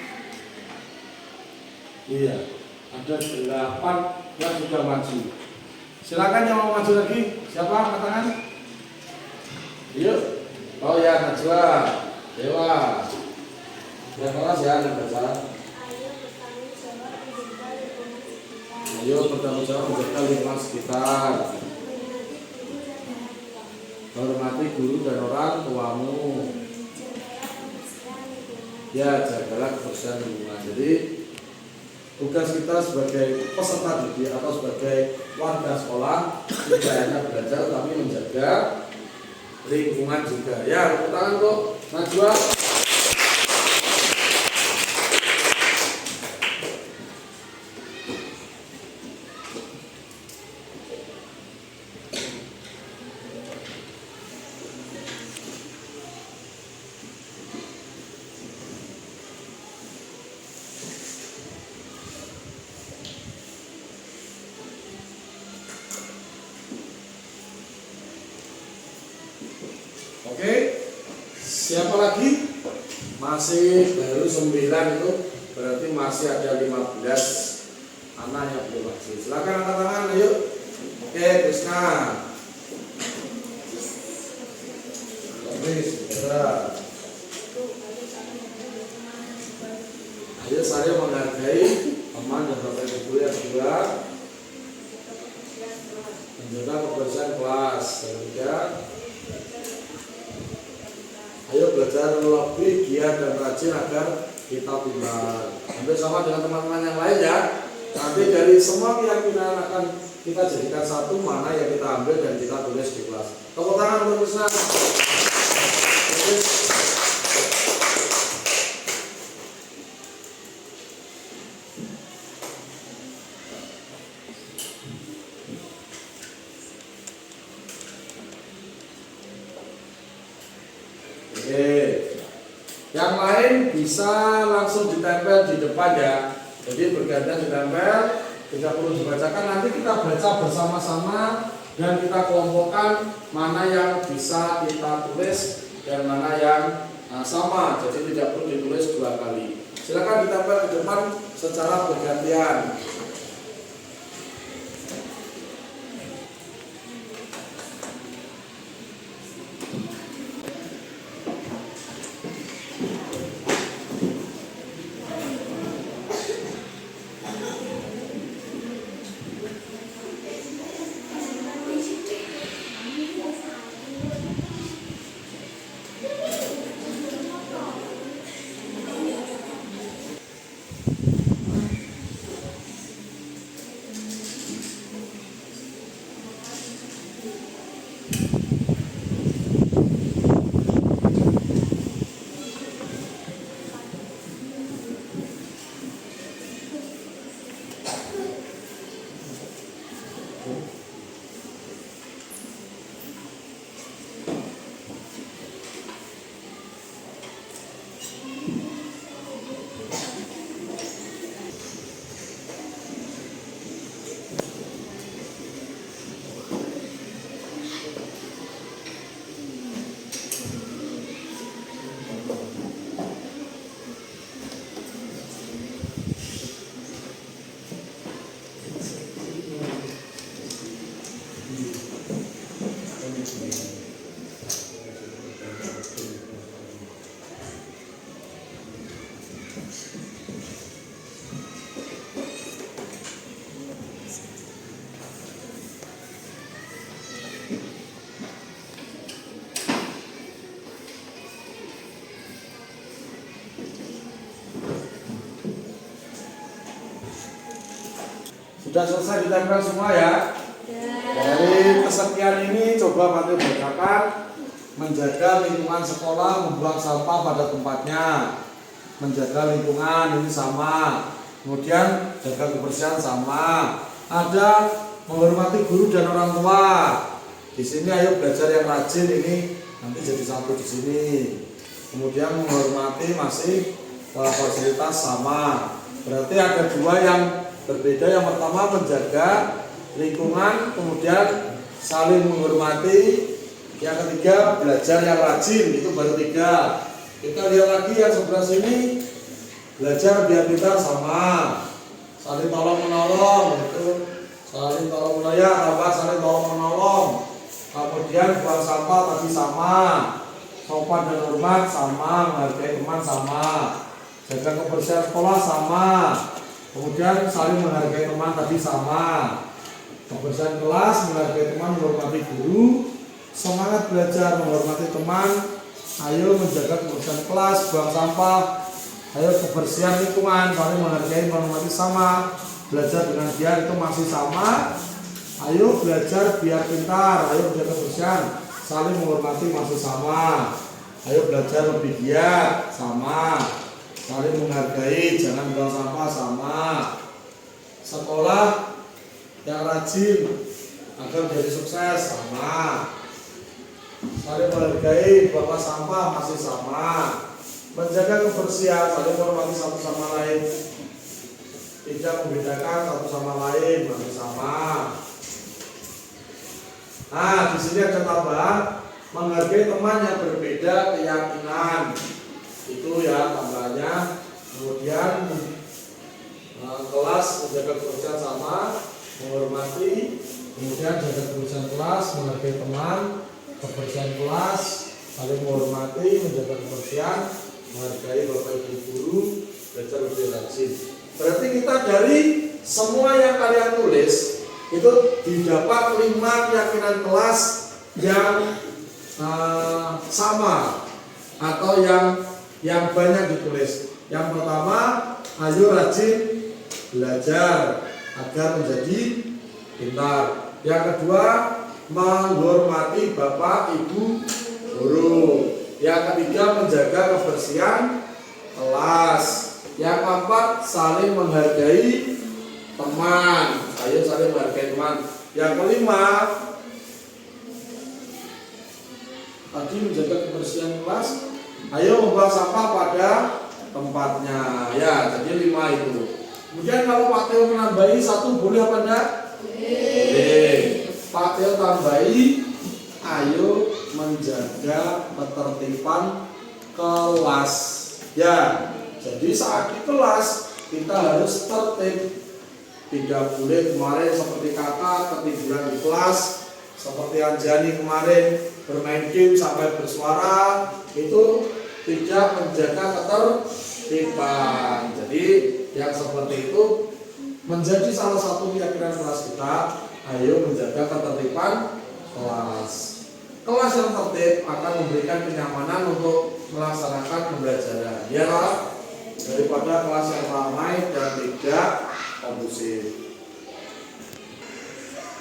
Iya, ada 8 yang sudah maju. Silakan yang mau maju lagi. Siapa angkat tangan? Yuk. Oh ya, Najwa, Dewa. Ya kelas ya, Najwa. Ayo bertanggung jawab menjaga lingkungan sekitar. Hormati guru dan orang tuamu. Ya, jagalah kebersihan lingkungan. Jadi tugas kita sebagai peserta didik atau sebagai warga sekolah tidak hanya belajar tapi menjaga lingkungan juga. Ya, tepuk tangan untuk Najwa. Oke, siapa lagi? Masih baru 9 itu berarti masih ada 15 anak yang belum maju. Silakan angkat tangan, ayo. Oke, Krisna. Kris, ayo saya menghargai teman dan bapak ibu yang kedua, menjaga kebersihan kelas. Ketiga, ayo belajar lebih giat dan rajin agar kita pintar. Hampir sama dengan teman-teman yang lain ya. Nanti dari semua keyakinan akan kita jadikan satu mana yang kita ambil dan kita tulis di kelas. Tepuk tangan untuk Krisna. Oke, yang lain bisa langsung ditempel di depan ya. Jadi bergantian ditempel, tidak perlu dibacakan. Nanti kita baca bersama-sama dan kita kelompokkan mana yang bisa kita tulis dan mana yang sama. Jadi tidak perlu ditulis 2 kali. Silakan ditempel di depan secara bergantian. Sudah selesai ditempel semua ya? Dari kesekian ini coba Pak bacakan. Menjaga lingkungan sekolah, membuang sampah pada tempatnya. Menjaga lingkungan ini sama. Kemudian jaga kebersihan sama. Ada menghormati guru dan orang tua. Di sini ayo belajar yang rajin, ini nanti jadi satu di sini. Kemudian menghormati masih fasilitas sama. Berarti ada dua yang berbeda. Yang pertama menjaga lingkungan, kemudian saling menghormati. Yang ketiga belajar yang rajin, itu baru 3. Kita lihat lagi yang sebelah sini, belajar biar pintar sama, saling tolong menolong, itu saling tolong menolong, saling tolong menolong. Kemudian buang sampah tadi sama, sopan dan hormat sama, menghargai teman sama, jaga kebersihan sekolah sama, kemudian saling menghargai teman tadi sama, kebersihan kelas, menghargai teman, menghormati guru, semangat belajar, menghormati teman, ayo menjaga kebersihan kelas, buang sampah, ayo kebersihan lingkungan, saling menghargai, menghormati sama, belajar dengan giat itu masih sama, ayo belajar biar pintar, ayo menjaga kebersihan, saling menghormati masih sama, ayo belajar lebih giat sama, saling menghargai, jangan buang sampah sama, sekolah yang rajin agar menjadi sukses sama, saling menghargai, buang sampah masih sama, menjaga kebersihan, saling menghormati satu sama lain, tidak membedakan satu sama lain masih sama. Nah, di sini ada tambahan menghargai teman yang berbeda keyakinan, itu ya tambahannya. Kemudian kelas menjaga kebersihan sama, menghormati, kemudian jaga kebersihan kelas, menghargai teman, kebersihan kelas, saling menghormati, menjaga kebersihan, menghargai bapak ibu guru, belajar lebih rajin. Berarti kita dari semua yang kalian tulis itu didapat 5 keyakinan kelas yang sama atau yang banyak ditulis. Yang pertama, ayo rajin belajar agar menjadi pintar. Yang kedua, menghormati bapak ibu guru. Yang ketiga, menjaga kebersihan kelas. Yang keempat, saling menghargai teman. Ayo saling menghargai teman. Yang kelima, tadi menjaga kebersihan kelas. Ayo membuang sampah pada tempatnya. Ya, jadi 5 itu. Kemudian kalau Pak Teo menambahi 1 boleh apa enggak? Boleh. Pak Teo tambahi, ayo menjaga ketertiban kelas. Ya, jadi saat di kelas kita harus tertib. Tidak boleh kemarin seperti kakak ketiduran di kelas, seperti Anjani kemarin bermain game sampai bersuara, itu tidak menjaga ketertiban. Jadi yang seperti itu menjadi salah satu keyakinan kelas kita. Ayo menjaga ketertiban kelas. Kelas yang tertib akan memberikan kenyamanan untuk melaksanakan pembelajaran. Ya, daripada kelas yang ramai dan tidak kondusif.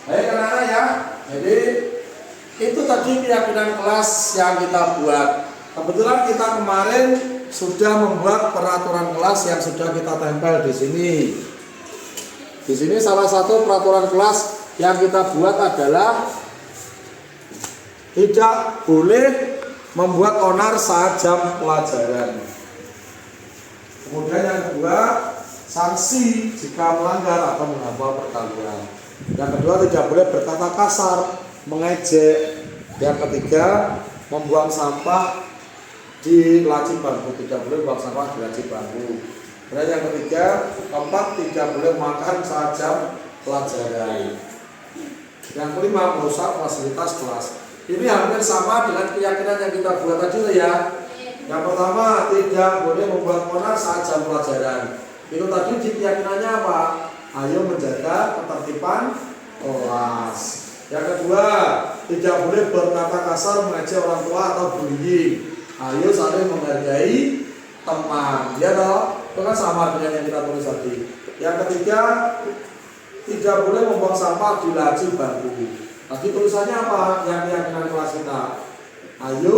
Baik anak-anak ya. Jadi itu tadi keyakinan kelas yang kita buat. Kebetulan kita kemarin sudah membuat peraturan kelas yang sudah kita tempel di sini. Di sini salah satu peraturan kelas yang kita buat adalah tidak boleh membuat onar saat jam pelajaran. Kemudian yang kedua, sanksi jika melanggar atau menghafal perkalian. Yang kedua, tidak boleh berkata kasar, mengejek. Yang ketiga, membuang sampah di laci bangku. Tidak boleh buang sampah di laci bangku. Dan yang ketiga, keempat, tidak boleh makan saat jam pelajaran. Yang kelima, merusak fasilitas kelas. Ini hampir sama dengan keyakinan yang kita buat tadi ya. Yang pertama, tidak boleh membuat onar saat jam pelajaran. Itu tadi di keyakinannya apa? Ayo menjaga ketertiban kelas. Yang kedua, tidak boleh berkata kasar, mengejek orang tua atau bullying. Ayo saling menghargai teman. Ya toh, itu kan sama dengan yang kita tulis tadi. Yang ketiga, tidak boleh membuang sampah di laci bangku. Tadi tulisannya apa? Yang keyakinan kelas kita, ayo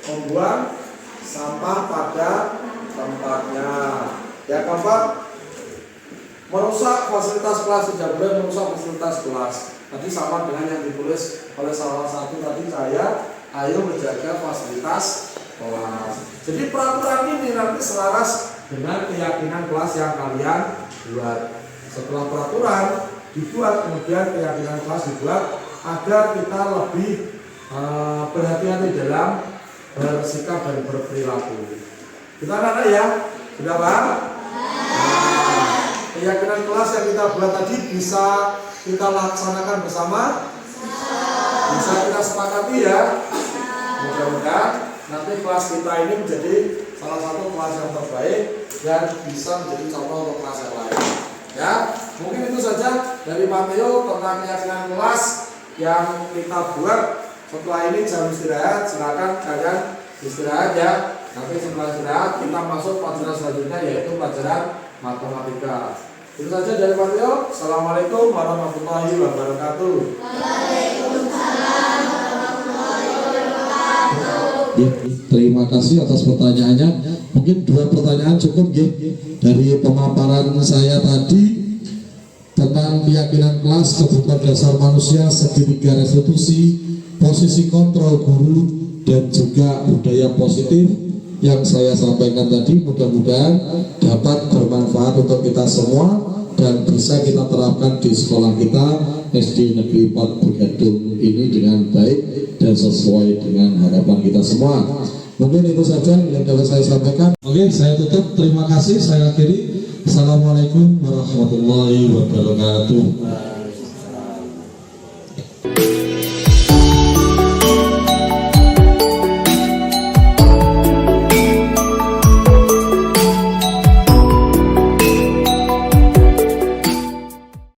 membuang sampah pada tempatnya. Yang keempat, merusak fasilitas kelas, tidak boleh merusak fasilitas kelas. Tadi sama dengan yang ditulis oleh salah satu tadi saya, ayo menjaga fasilitas kelas. Jadi peraturan ini nanti selaras dengan keyakinan kelas yang kalian buat. Setelah peraturan dibuat, kemudian keyakinan kelas dibuat agar kita lebih berhati-hati dalam bersikap dan berperilaku. Kita anak-anak ya, sudah paham? Keyakinan kelas yang kita buat tadi bisa kita laksanakan bersama? Bisa kita sepakati ya? Mudah-mudahan nanti kelas kita ini menjadi salah satu kelas yang terbaik dan bisa menjadi contoh untuk kelas yang lain. Ya, mungkin itu saja dari Mateo tentang keyakinan kelas yang kita buat. Setelah ini jam istirahat, silakan kalian istirahat ya. Nanti setelah istirahat kita masuk pelajaran selanjutnya yaitu pelajaran matematika. Itu saja dari Mateo. Assalamualaikum warahmatullahi wabarakatuh. Waalaikumsalam warahmatullahi wabarakatuh. Ya, terima kasih atas pertanyaannya. Mungkin 2 pertanyaan cukup ya. Dari pemaparan saya tadi tentang keyakinan kelas, kebutuhan dasar manusia, segitiga restitusi, posisi kontrol guru, dan juga budaya positif yang saya sampaikan tadi mudah-mudahan dapat bermanfaat untuk kita semua dan bisa kita terapkan di sekolah kita SD Negeri 4 Begadung ini dengan baik dan sesuai dengan harapan kita semua. Mungkin itu saja yang dapat saya sampaikan. Oke, saya tutup. Terima kasih. Saya akhiri. Assalamualaikum warahmatullahi wabarakatuh.